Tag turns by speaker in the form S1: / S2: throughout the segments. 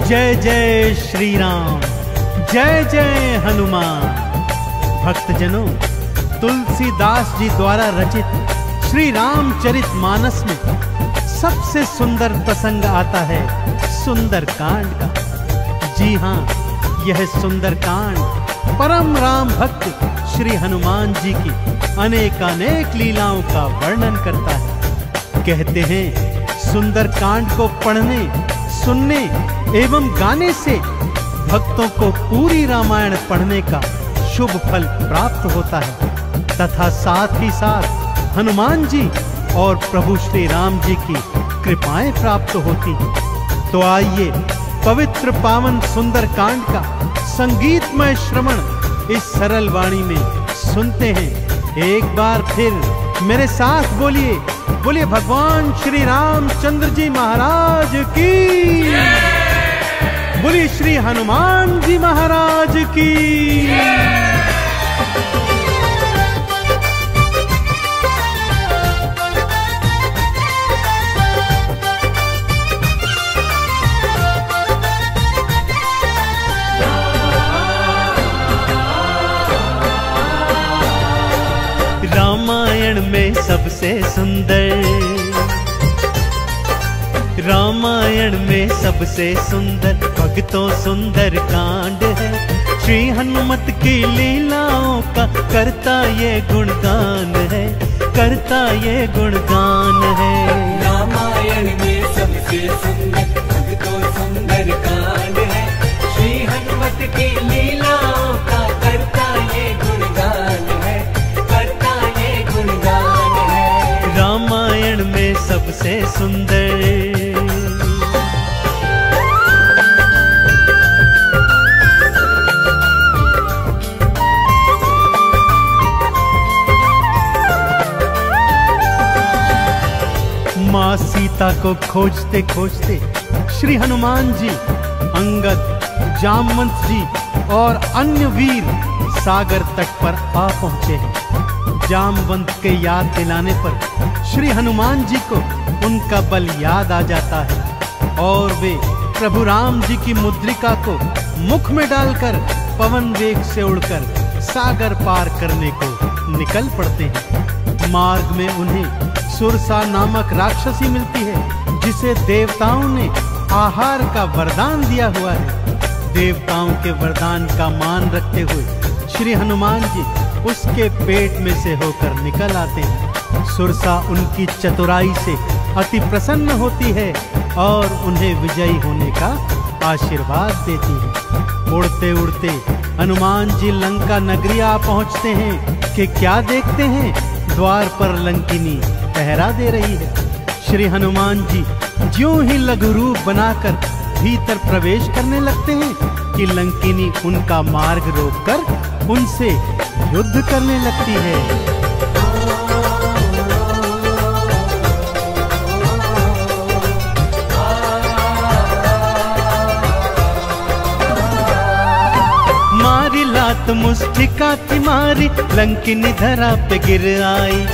S1: जय जय श्री राम, जय जय हनुमान। भक्तजनों, तुलसीदास जी द्वारा रचित श्री रामचरित मानस में सबसे सुंदर प्रसंग आता है सुंदर कांड का। जी हाँ, यह सुंदर कांड परम राम भक्त श्री हनुमान जी की अनेकानेक लीलाओं का वर्णन करता है। कहते हैं सुंदर कांड को पढ़ने, सुनने एवं गाने से भक्तों को पूरी रामायण पढ़ने का शुभ फल प्राप्त होता है तथा साथ ही साथ हनुमान जी और प्रभु श्री राम जी की कृपाएं प्राप्त होती हैं। तो आइए पवित्र पावन सुंदर कांड का संगीतमय श्रवण इस सरल वाणी में सुनते हैं। एक बार फिर मेरे साथ बोलिए, बोलिए भगवान श्री रामचंद्र जी महाराज की, बोलिए श्री हनुमान जी महाराज की। रामायण में सबसे सुंदर, रामायण में सबसे सुंदर भक्तों सुंदर कांड है। श्री हनुमत की लीलाओं का करता ये गुणगान है, करता ये गुणगान है।
S2: रामायण में सबसे सुंदर भक्तों सुंदर कांड है। श्री हनुमत की लीलाओं का करता ये गुणगान है, करता ये गुणगान है।
S1: रामायण में सबसे सुंदर। माँ सीता को खोजते खोजते श्री हनुमान जी, अंगद, जामवंत जी और अन्य वीर सागर तट पर आ पहुंचे हैं। जामवंत के याद दिलाने पर श्री हनुमान जी को उनका बल याद आ जाता है और वे प्रभु राम जी की मुद्रिका को मुख में डालकर पवन वेग से उड़कर सागर पार करने को निकल पड़ते हैं। मार्ग में उन्हें सुरसा नामक राक्षसी मिलती है जिसे देवताओं ने आहार का वरदान दिया हुआ है। देवताओं के वरदान का मान रखते हुए श्री हनुमान जी उसके पेट में से होकर निकल आते हैं। सुरसा उनकी चतुराई से अति प्रसन्न होती है और उन्हें विजयी होने का आशीर्वाद देती है। उड़ते उड़ते हनुमान जी लंका नगरी आ पहुंचते हैं कि क्या देखते हैं, द्वार पर लंकिनी पहरा दे रही है। श्री हनुमान जी ज्यों ही लघु रूप बनाकर भीतर प्रवेश करने लगते हैं कि लंकिनी उनका मार्ग रोककर उनसे युद्ध करने लगती है। मारी लात मुष्टिका मारी लंकिनी धरा पे गिर आई।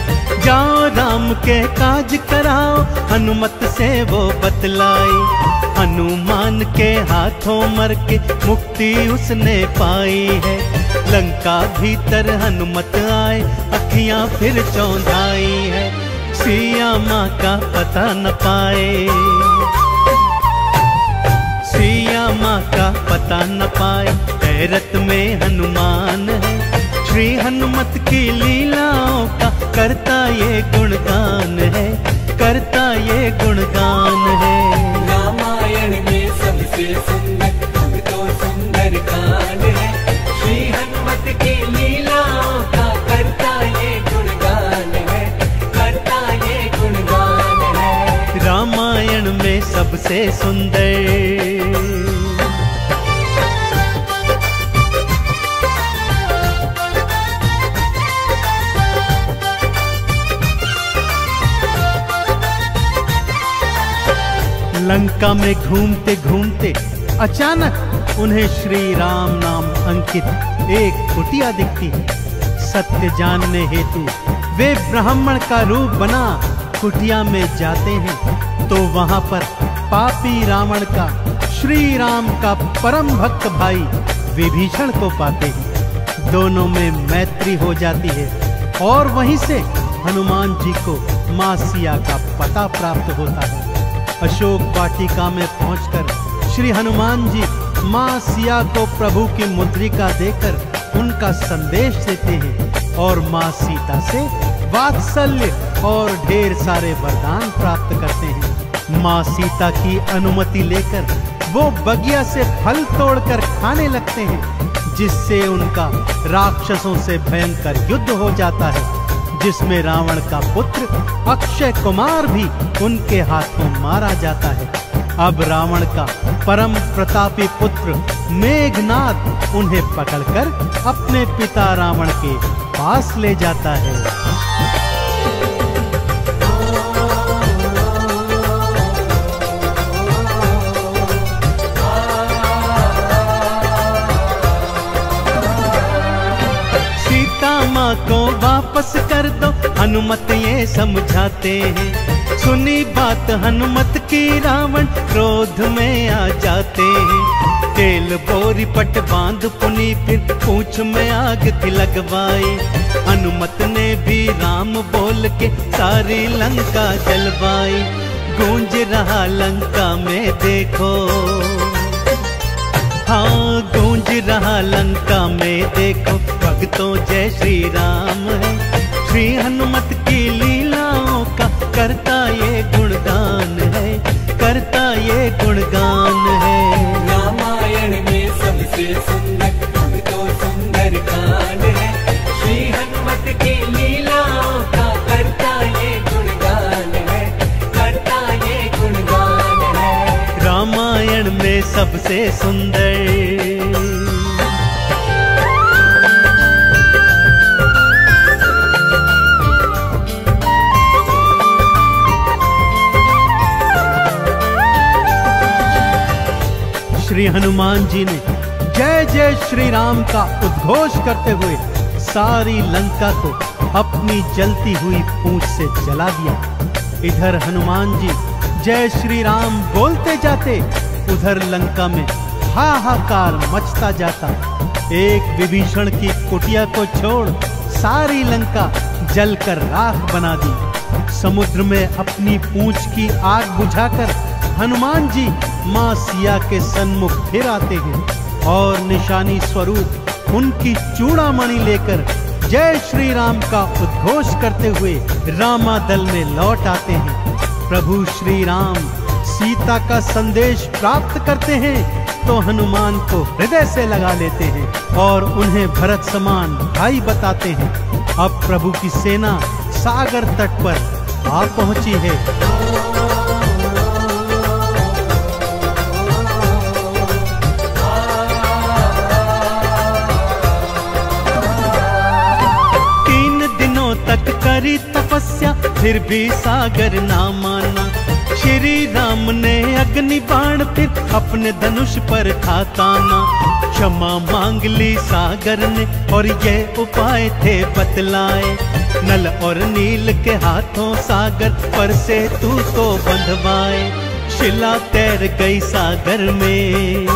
S1: जाओ राम के काज कराओ हनुमत से वो बतलाई। हनुमान के हाथों मर के मुक्ति उसने पाई है। लंका भीतर हनुमत आए अखियां फिर चौंधाई है। सिया माँ का पता न पाए, सिया माँ का पता न पाए, हैरत में हनुमान है। श्री हनुमत की लीलाओं का करता ये गुणगान है, करता ये गुणगान है।
S2: रामायण में सबसे सुंदर भक्तों सुंदर कांड है। श्री हनुमत की लीलाओं का करता ये गुणगान है, करता ये गुणगान है।
S1: रामायण में सबसे सुंदर। लंका में घूमते घूमते अचानक उन्हें श्री राम नाम अंकित एक कुटिया दिखती है। सत्य जानने हेतु वे ब्राह्मण का रूप बना कुटिया में जाते हैं तो वहां पर पापी रावण का श्री राम का परम भक्त भाई विभीषण को पाते ही दोनों में मैत्री हो जाती है और वहीं से हनुमान जी को मां सिया का पता प्राप्त होता है। अशोक वाटिका में पहुंचकर श्री हनुमान जी मां सिया को प्रभु की मुद्रिका देकर उनका संदेश देते हैं और मां सीता से वात्सल्य और ढेर सारे वरदान प्राप्त करते हैं। मां सीता की अनुमति लेकर वो बगिया से फल तोड़कर खाने लगते हैं, जिससे उनका राक्षसों से भयंकर युद्ध हो जाता है, जिसमें रावण का पुत्र अक्षय कुमार भी उनके हाथों मारा जाता है। अब रावण का परम प्रतापी पुत्र मेघनाद उन्हें पकड़कर अपने पिता रावण के पास ले जाता है। माँ को वापस कर दो, हनुमत ये समझाते हैं। सुनी बात हनुमत की रावण क्रोध में आ जाते हैं। तेल बोरी पट बांध पुनी फिर पूंछ में आग थी लगवाई। हनुमत ने भी राम बोल के सारी लंका जलवाई। गूंज रहा लंका में देखो, हाँ गूंज रहा लंका में देखो, भक्तों जय श्री राम है। श्री हनुमत की लीलाओं का करता ये गुणगान है, करता ये गुणगान है।
S2: रामायण में सबसे सुंदर भक्तों सुंदर कांड है। श्री हनुमत की लीलाओं का करता ये गुणगान है, करता ये गुणगान है।
S1: रामायण में सबसे सुंदर श्री हनुमान जी ने जय जय श्री राम का उद्घोष करते हुए सारी लंका को अपनी जलती हुई पूंछ से जला दिया। इधर हनुमान जी जय श्री राम बोलते जाते, उधर लंका में हाहाकार मचता जाता। एक विभीषण की कुटिया को छोड़ सारी लंका जलकर राख बना दी। समुद्र में अपनी पूंछ की आग बुझाकर हनुमान जी मां सिया के सन्मुख फिर आते हैं और निशानी स्वरूप उनकी चूड़ामणि लेकर जय श्री राम का उद्घोष करते हुए रामादल में लौट आते हैं। प्रभु श्री राम सीता का संदेश प्राप्त करते हैं तो हनुमान को हृदय से लगा लेते हैं और उन्हें भरत समान भाई बताते हैं। अब प्रभु की सेना सागर तट पर आ पहुंची है। तक करी तपस्या फिर भी सागर ना माना। श्री राम ने अग्नि बाण फिर अपने धनुष पर था ताना। क्षमा मांग ली सागर ने और ये उपाय थे बतलाए। नल और नील के हाथों सागर पर से तू को बंधवाए। शिला तैर गई सागर में,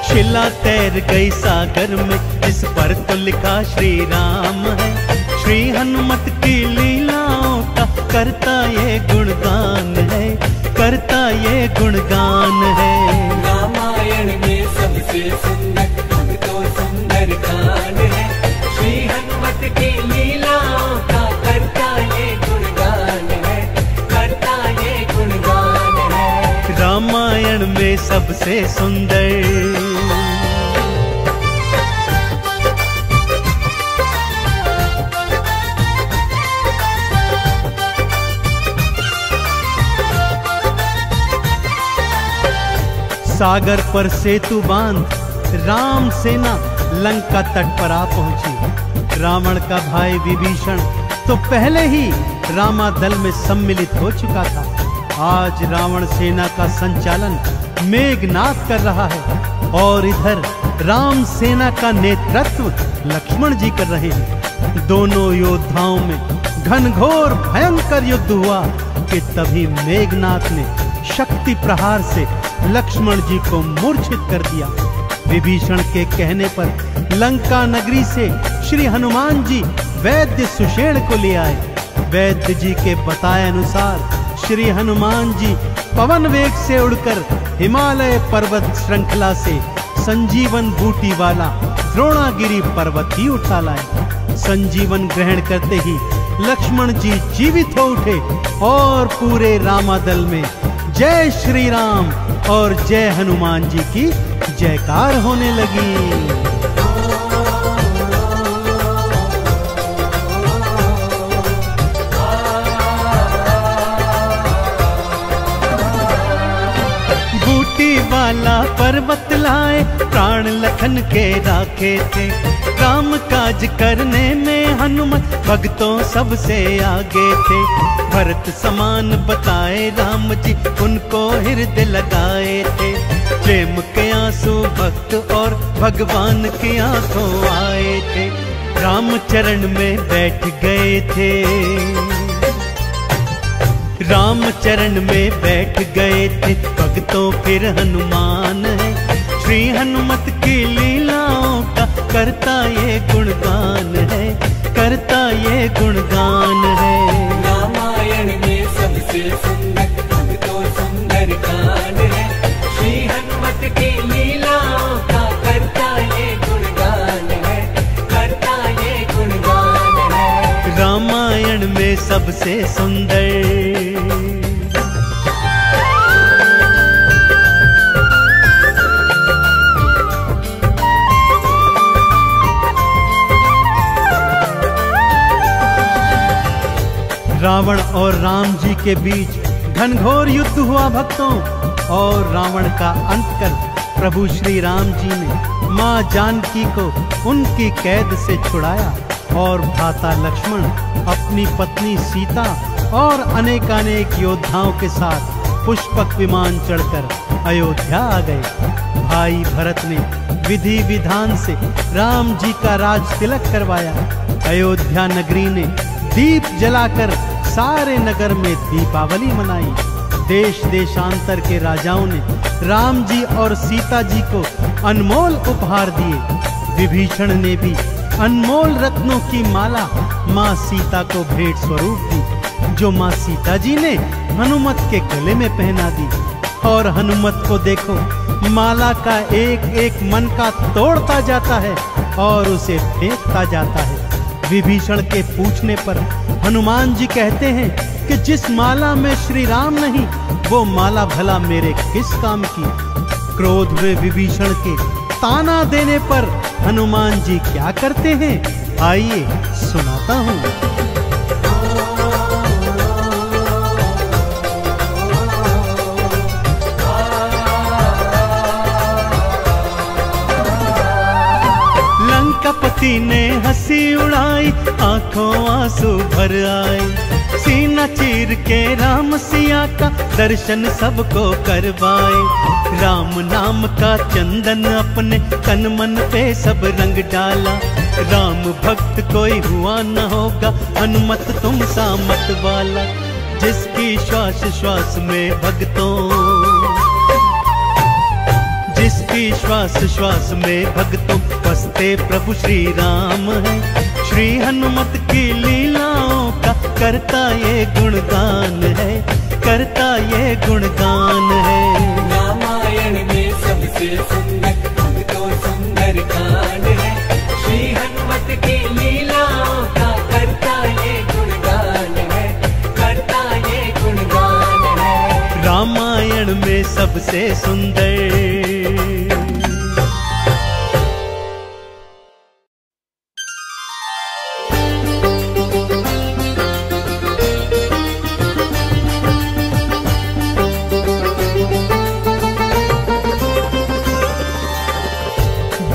S1: शिला तैर गई सागर में, जिस पर तो लिखा श्री राम है। श्री हनुमत की लीलाओं का करता ये गुणगान है, करता ये गुणगान है।
S2: रामायण में सबसे सुंदर भक्तों सुंदर कांड है। श्री हनुमत की लीलाओं का करता ये गुणगान है, करता ये गुणगान है।
S1: रामायण में सबसे सुंदर सागर पर सेतु बांध राम सेना लंका तट पर आ पहुंची। रावण का भाई विभीषण तो पहले ही रामादल में सम्मिलित हो चुका था। आज रावण सेना का संचालन मेघनाद कर रहा है और इधर राम सेना का नेतृत्व लक्ष्मण जी कर रहे हैं। दोनों योद्धाओं में घनघोर भयंकर युद्ध हुआ कि तभी मेघनाद ने शक्ति प्रहार से लक्ष्मण जी को मूर्छित कर दिया। विभीषण के कहने पर लंका नगरी से श्री हनुमान जी वैद्य सुषेण को ले आए। वैद्य जी के बताए अनुसार श्री हनुमान जी पवन वेग से उड़कर हिमालय पर्वत श्रृंखला से संजीवन बूटी वाला द्रोणागिरी पर्वत ही उठा लाए। संजीवन ग्रहण करते ही लक्ष्मण जी जीवित हो उठे और पूरे रामादल में जय श्री राम और जय हनुमान जी की जयकार होने लगी। वाला पर्वत लाए प्राण लखन के राखे थे। राम काज करने में हनुमत भक्तों सबसे आगे थे। भरत समान बताए राम जी उनको हृदय लगाए थे। प्रेम के आंसू भक्त और भगवान की आंखों आए थे। राम चरण में बैठ गए थे। राम चरण में बैठ गए थे भक्तों फिर हनुमान है। श्री हनुमत की लीलाओं का करता ये गुणगान है, करता ये गुणगान है।
S2: रामायण में सबसे सुंदर भक्तों सुंदर कांड है। श्री हनुमत की लीलाओं का करता ये गुणगान है, करता ये गुणगान है।
S1: रामायण में सबसे सुंदर रावण और राम जी के बीच घनघोर युद्ध हुआ भक्तों। और रावण का अंत कर प्रभु श्री राम जी ने मां जानकी को उनकी कैद से छुड़ाया और भ्राता लक्ष्मण अपनी पत्नी सीता और अनेकानेक योद्धाओं के साथ पुष्पक विमान चढ़कर अयोध्या आ गए। भाई भरत ने विधि विधान से राम जी का राज तिलक करवाया। अयोध्या नगरी ने दीप जलाकर सारे नगर में दीपावली मनाई। देश देशांतर के राजाओं ने राम जी और सीता जी को अनमोल उपहार दिए। विभीषण ने भी अनमोल रत्नों की माला माँ सीता को भेंट स्वरूप दी, जो माँ सीता जी ने हनुमत के गले में पहना दी। और हनुमत को देखो, माला का एक एक मन का तोड़ता जाता है और उसे फेंकता जाता है। विभीषण के पूछने पर हनुमान जी कहते हैं कि जिस माला में श्री राम नहीं, वो माला भला मेरे किस काम की। क्रोध में विभीषण के ताना देने पर हनुमान जी क्या करते हैं, आइए सुनाता हूँ। लंकापति ने हंसी उड़ाई, आंखों आंसू भर आए। सीना चीर के राम सिया का दर्शन सबको करवाए। राम नाम का चंदन अपने तन मन पे सब रंग डाला। राम भक्त कोई हुआ न होगा, हनुमत तुम सा मत वाला। जिसकी श्वास श्वास में भक्तों, जिसकी श्वास श्वास में भक्तों बसते प्रभु श्री राम है। श्री हनुमत की लीलाओं का करता ये गुणगान है, करता ये गुणगान है।
S2: रामायण में सबसे सुंदर भक्तों सुंदर कांड है। श्री हनुमत की लीलाओं का करता ये गुणगान है, करता ये गुणगान है।
S1: रामायण में सबसे सुंदर।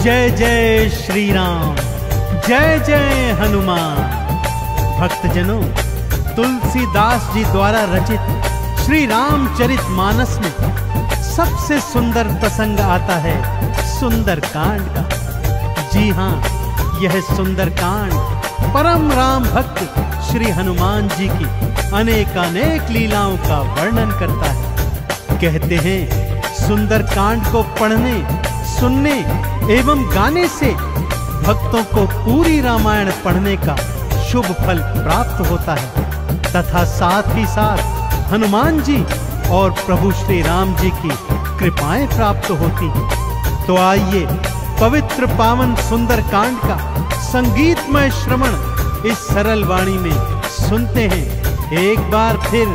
S1: जय जय श्री राम, जय जय हनुमान। भक्तजनों, तुलसीदास जी द्वारा रचित श्री रामचरित मानस में सबसे सुंदर प्रसंग आता है सुंदर कांड का। जी हाँ, यह सुंदर कांड परम राम भक्त श्री हनुमान जी की अनेकानेक लीलाओं का वर्णन करता है। कहते हैं सुंदर कांड को पढ़ने, सुनने एवं गाने से भक्तों को पूरी रामायण पढ़ने का शुभ फल प्राप्त होता है तथा साथ ही साथ हनुमान जी और प्रभु श्री राम जी की कृपाएं प्राप्त होती हैं। तो आइए पवित्र पावन सुंदर कांड का संगीतमय श्रवण इस सरल वाणी में सुनते हैं। एक बार फिर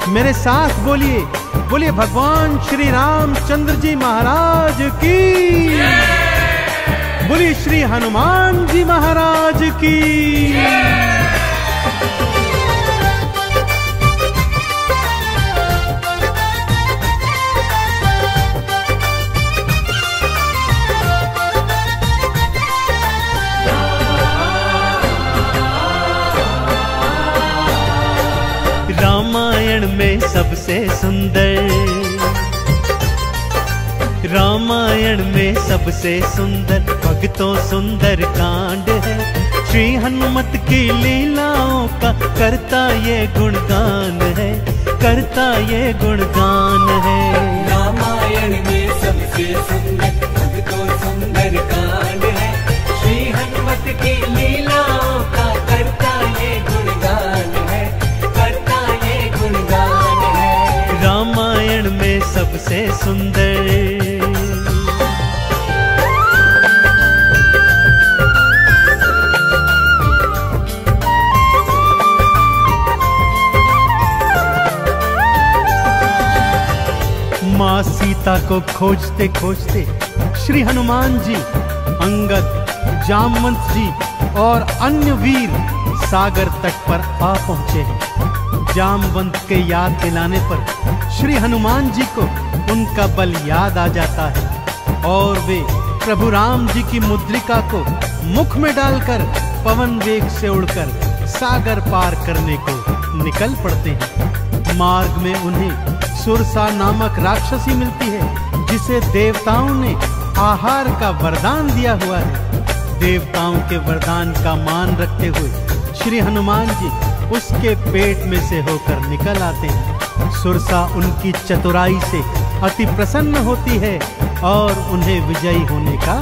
S1: मेरे साथ बोलिए, बोलिए भगवान श्री रामचंद्र जी महाराज की, बोलिए श्री हनुमान जी महाराज की। रामायण में सबसे सुंदर, रामायण में सबसे सुंदर भक्तों सुंदर कांड है। श्री हनुमत की लीलाओं का करता ये गुणगान है, करता ये गुणगान है।
S2: रामायण में सबसे सुंदर भक्तों सुंदर कांड है। श्री हनुमत की लीलाओं का करता ये गुणगान है, करता ये गुणगान है।
S1: रामायण में सबसे सुंदर। माँ सीता को खोजते खोजते श्री हनुमान जी, अंगद, जामवंत जी और अन्य वीर सागर तट पर आ पहुंचे हैं। जामवंत के याद दिलाने पर श्री हनुमान जी को उनका बल याद आ जाता है और वे प्रभु राम जी की मुद्रिका को मुख में डालकर पवन वेग से उड़कर सागर पार करने को निकल पड़ते हैं। मार्ग में उन्हें सुरसा नामक राक्षसी मिलती है जिसे देवताओं ने आहार का वरदान दिया हुआ है। देवताओं के वरदान का मान रखते हुए श्री हनुमान जी उसके पेट में से होकर निकल आते हैं। सुरसा उनकी चतुराई से अति प्रसन्न होती है और उन्हें विजयी होने का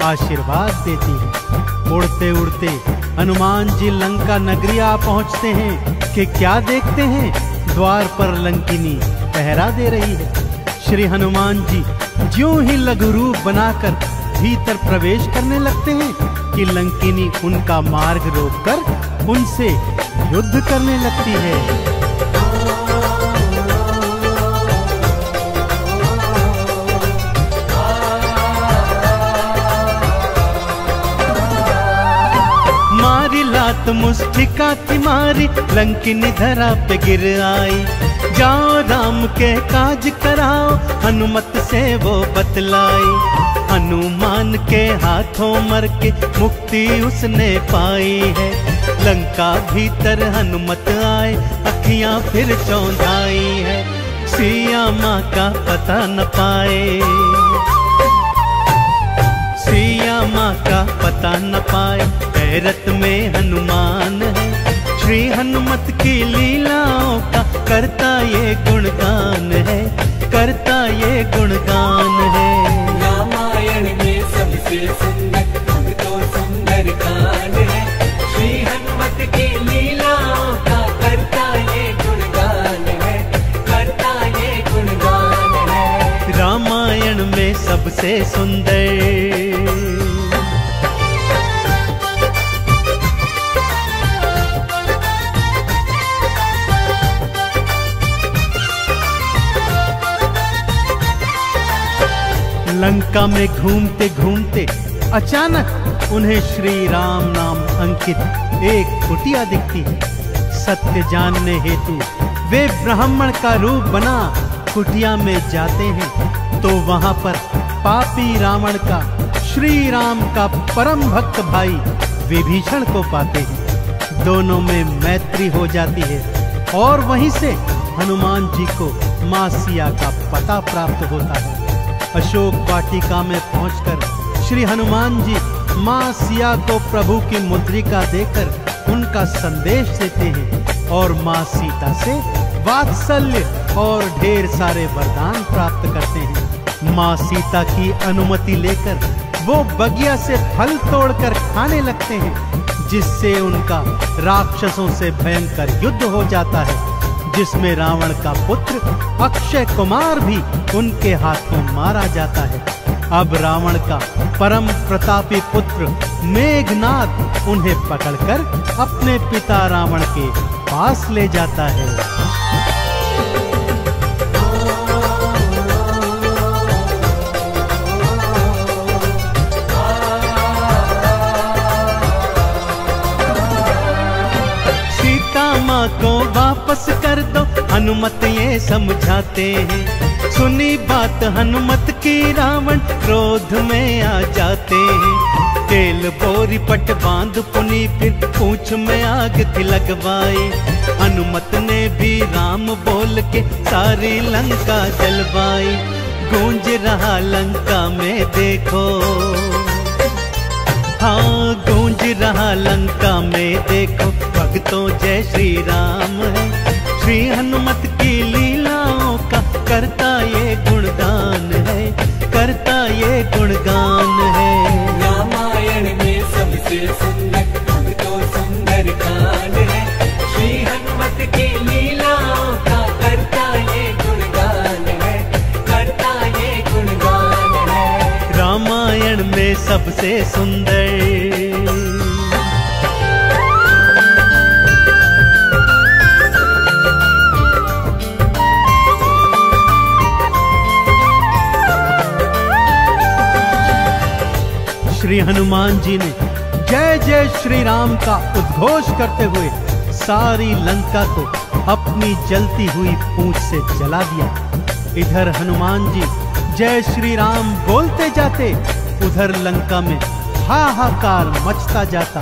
S1: आशीर्वाद देती है। उड़ते उड़ते हनुमान जी लंका नगरी आ पहुंचते हैं कि क्या देखते हैं, द्वार पर लंकिनी पहरा दे रही है। श्री हनुमान जी ज्यों ही लघु रूप बनाकर भीतर प्रवेश करने लगते हैं कि लंकिनी उनका मार्ग रोककर उनसे युद्ध करने लगती है। मारी लात मुष्टिका की मारी, लंकिनी धरा पे गिर आई। जाओ राम के काज कराओ, हनुमत से वो बतलाई। हनुमान के हाथों मर के मुक्ति उसने पाई है। लंका भीतर हनुमत आए, अखियां फिर चौंधाई है। सिया माँ का पता न पाए, सिया माँ का पता न पाए। हैरत में हनुमान है, श्री हनुमत की लीलाओं का करता ये गुणगान है, करता ये गुणगान है।
S2: रामायण में सबसे सुंदर भक्तों सुंदर कांड है। श्री हनुमत की लीलाओं का करता ये गुणगान है, करता ये गुणगान है।
S1: रामायण में सबसे सुंदर। लंका में घूमते घूमते अचानक उन्हें श्री राम नाम अंकित एक कुटिया दिखती है। सत्य जानने हेतु वे ब्राह्मण का रूप बना कुटिया में जाते हैं तो वहां पर पापी रावण का श्री राम का परम भक्त भाई विभीषण को पाते हैं। दोनों में मैत्री हो जाती है और वहीं से हनुमान जी को मां सिया का पता प्राप्त होता है। अशोक वाटिका में पहुंचकर श्री हनुमान जी मां सिया को प्रभु की मुद्रिका देकर उनका संदेश देते हैं और मां सीता से वात्सल्य और ढेर सारे वरदान प्राप्त करते हैं। माँ सीता की अनुमति लेकर वो बगिया से फल तोड़कर खाने लगते हैं, जिससे उनका राक्षसों से भयंकर युद्ध हो जाता है, जिसमें रावण का पुत्र अक्षय कुमार भी उनके हाथों मारा जाता है। अब रावण का परम प्रतापी पुत्र मेघनाद उन्हें पकड़कर अपने पिता रावण के पास ले जाता है। माँ को वापस कर दो, हनुमत ये समझाते हैं। सुनी बात हनुमत की रावण क्रोध में आ जाते हैं। तेल बोरी पट बांध पुनी फिर पूंछ में आग थी लगवाई। हनुमत ने भी राम बोल के सारी लंका जलवाई। गूंज रहा लंका में देखो, हाँ गूंज रहा लंका में देखो, भक्तों जय श्री राम है। श्री हनुमत की लीलाओं का करता ये गुणगान है, करता ये गुणगान है।
S2: रामायण में सबसे सुंदर भक्तों सुंदर कांड है। श्री हनुमत की लीलाओं का करता ये गुणगान है, करता ये गुणगान है।
S1: रामायण में सबसे सुंदर श्री हनुमान जी ने जय जय श्री राम का उद्घोष करते हुए सारी लंका को अपनी जलती हुई पूंछ से जला दिया। इधर हनुमान जी जय श्री राम बोलते जाते, उधर लंका में हाहाकार मचता जाता।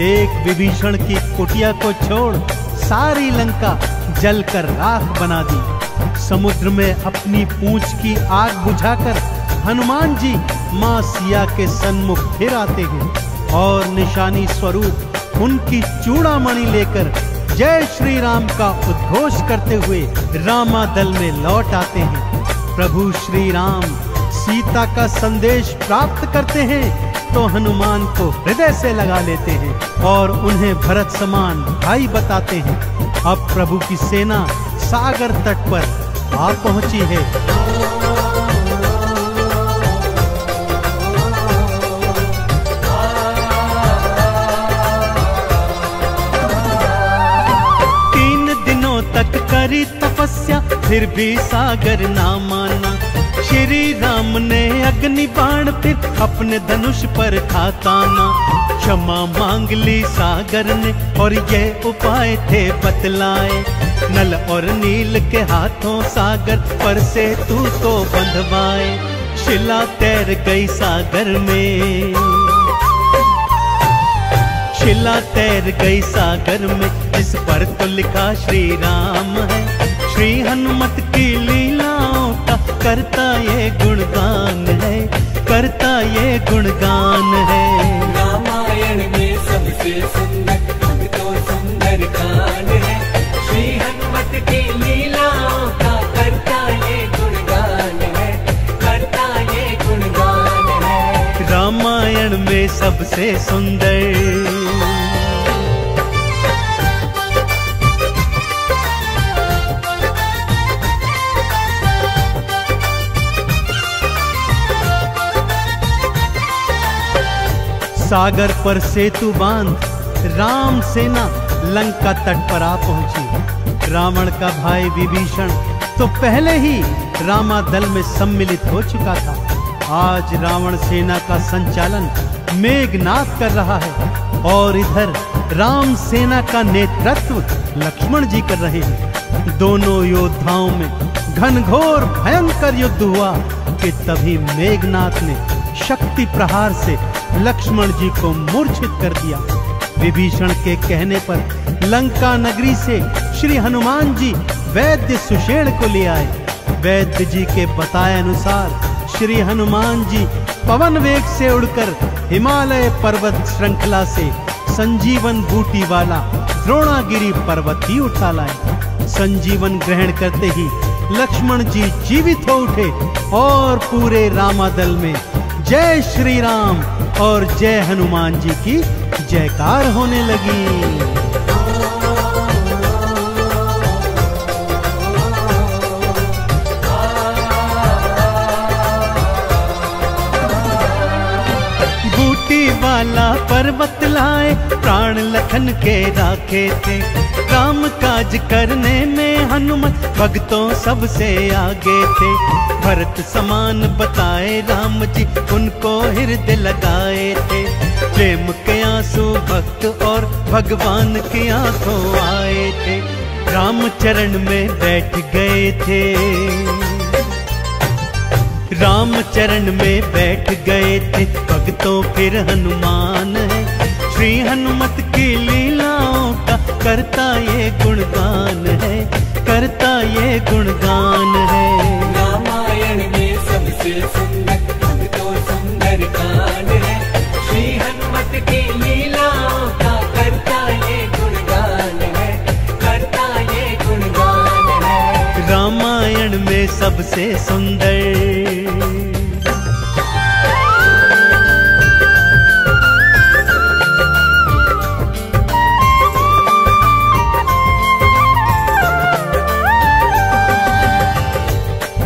S1: एक विभीषण की कुटिया को छोड़ सारी लंका जलकर राख बना दी। समुद्र में अपनी पूंछ की आग बुझाकर हनुमान जी माँ सिया के सन्मुख फिर आते हैं और निशानी स्वरूप उनकी चूड़ामणि लेकर जय श्री राम का उद्घोष करते हुए रामादल में लौट आते हैं। प्रभु श्री राम सीता का संदेश प्राप्त करते हैं तो हनुमान को हृदय से लगा लेते हैं और उन्हें भरत समान भाई बताते हैं। अब प्रभु की सेना सागर तट पर आ पहुंची है। तक करी तपस्या फिर भी सागर ना माना। श्री राम ने अग्नि बाण फिर अपने धनुष पर खाताना। क्षमा मांग ली सागर ने और ये उपाय थे बतलाए। नल और नील के हाथों सागर पर से तू तो बंधवाए। शिला तैर गई सागर में, शिला तैर गई सागर में, जिस पर तो लिखा श्री राम है। श्री हनुमत की लीलाओं का करता ये गुणगान है, करता ये गुणगान है।
S2: रामायण में सबसे सुंदर भक्तों सुंदर कांड है। श्री हनुमत की लीलाओं का करता ये गुणगान है, करता ये गुणगान है।
S1: रामायण में सबसे सुंदर सागर पर सेतु बांध राम सेना लंका तट पर आ पहुंची। रावण का भाई विभीषण तो पहले ही रामादल में सम्मिलित हो चुका था। आज रावण सेना का संचालन मेघनाद कर रहा है और इधर राम सेना का नेतृत्व लक्ष्मण जी कर रहे हैं। दोनों योद्धाओं में घनघोर भयंकर युद्ध हुआ कि तभी मेघनाद ने शक्ति प्रहार से लक्ष्मण जी को मूर्छित कर दिया। विभीषण के कहने पर लंका नगरी से श्री हनुमान जी वैद्य सुषेण को ले आए। वैद्य जी के बताए अनुसार श्री हनुमान जी पवन वेग से उड़कर हिमालय पर्वत श्रृंखला से संजीवन बूटी वाला द्रोणागिरी पर्वत ही उठा लाए। संजीवन ग्रहण करते ही लक्ष्मण जी जीवित हो उठे और पूरे रामादल में जय श्री राम और जय हनुमान जी की जयकार होने लगी। वाला पर्वत लाए प्राण लखन के राखे थे, काम काज करने में हनुमत भक्तों सबसे आगे थे। भरत समान बताए राम जी उनको हृदय लगाए थे, प्रेम के आंसू भक्त और भगवान की आंखों आए थे। राम चरण में बैठ गए थे, राम चरण में बैठ गए थे भक्तों फिर हनुमान है। श्री हनुमत की लीलाओं का करता ये गुणगान है, करता ये गुणगान है।
S2: रामायण में सबसे सुंदर भक्तों सुंदर कांड है, श्री हनुमत की लीलाओं का करता ये गुणगान है, करता ये गुणगान है।
S1: रामायण में सबसे सुंदर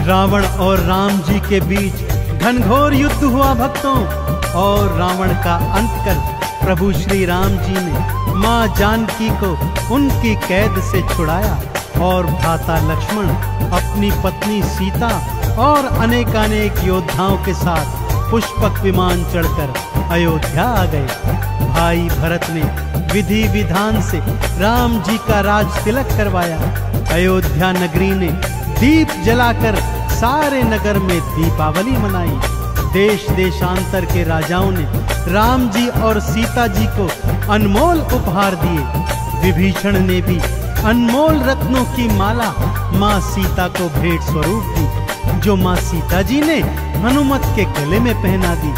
S1: रावण और राम जी के बीच घनघोर युद्ध हुआ भक्तों, और रावण का अंत कर प्रभु श्री राम जी ने मां जानकी को उनकी कैद से छुड़ाया और भ्राता लक्ष्मण अपनी पत्नी सीता और अनेकानेक योद्धाओं के साथ पुष्पक विमान चढ़कर अयोध्या आ गए। भाई भरत ने विधि विधान से राम जी का राज तिलक करवाया। अयोध्या नगरी ने दीप जलाकर सारे नगर में दीपावली मनाई। देश देशांतर के राजाओं ने राम जी और सीता जी को अनमोल उपहार दिए। विभीषण ने भी अनमोल रत्नों की माला माँ सीता को भेंट स्वरूप दी, जो माँ सीता जी ने हनुमत के गले में पहना दी।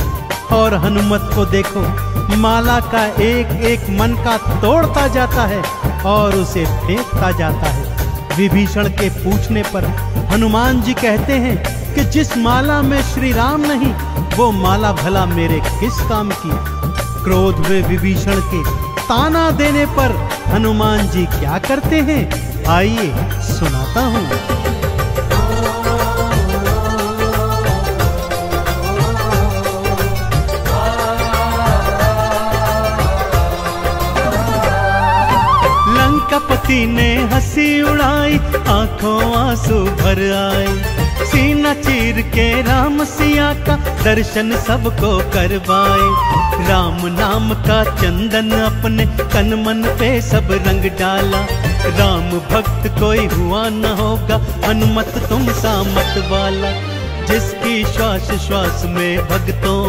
S1: और हनुमत को देखो, माला का एक एक मन का तोड़ता जाता है और उसे फेंकता जाता है। विभीषण के पूछने पर हनुमान जी कहते हैं कि जिस माला में श्री राम नहीं, वो माला भला मेरे किस काम की। क्रोध में विभीषण के ताना देने पर हनुमान जी क्या करते हैं, आइए सुनाता हूँ। लंकापति ने हंसी उड़ाई, आंखों आंसू भर आए। सीना चीर के राम सिया का दर्शन सबको करवाए। राम नाम का चंदन अपने तन मन पे सब रंग डाला। राम भक्त कोई हुआ न होगा, हनुमत तुम सा मत वाला। जिसकी श्वास श्वास में भक्तों,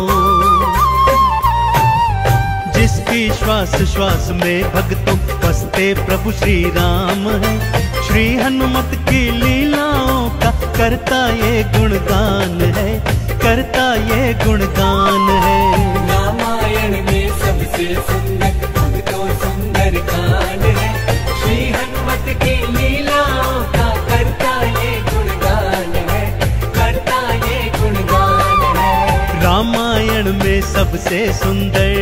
S1: जिसकी श्वास श्वास में भक्तों बसते प्रभु श्री राम है। श्री हनुमत की लीलाओं का करता ये गुणगान है, करता ये गुणगान है।
S2: रामायण में सबसे सुंदर भक्तों सुंदर कांड है, श्री हनुमत की लीलाओं का करता ये गुणगान है, करता ये गुणगान है।
S1: रामायण में सबसे सुंदर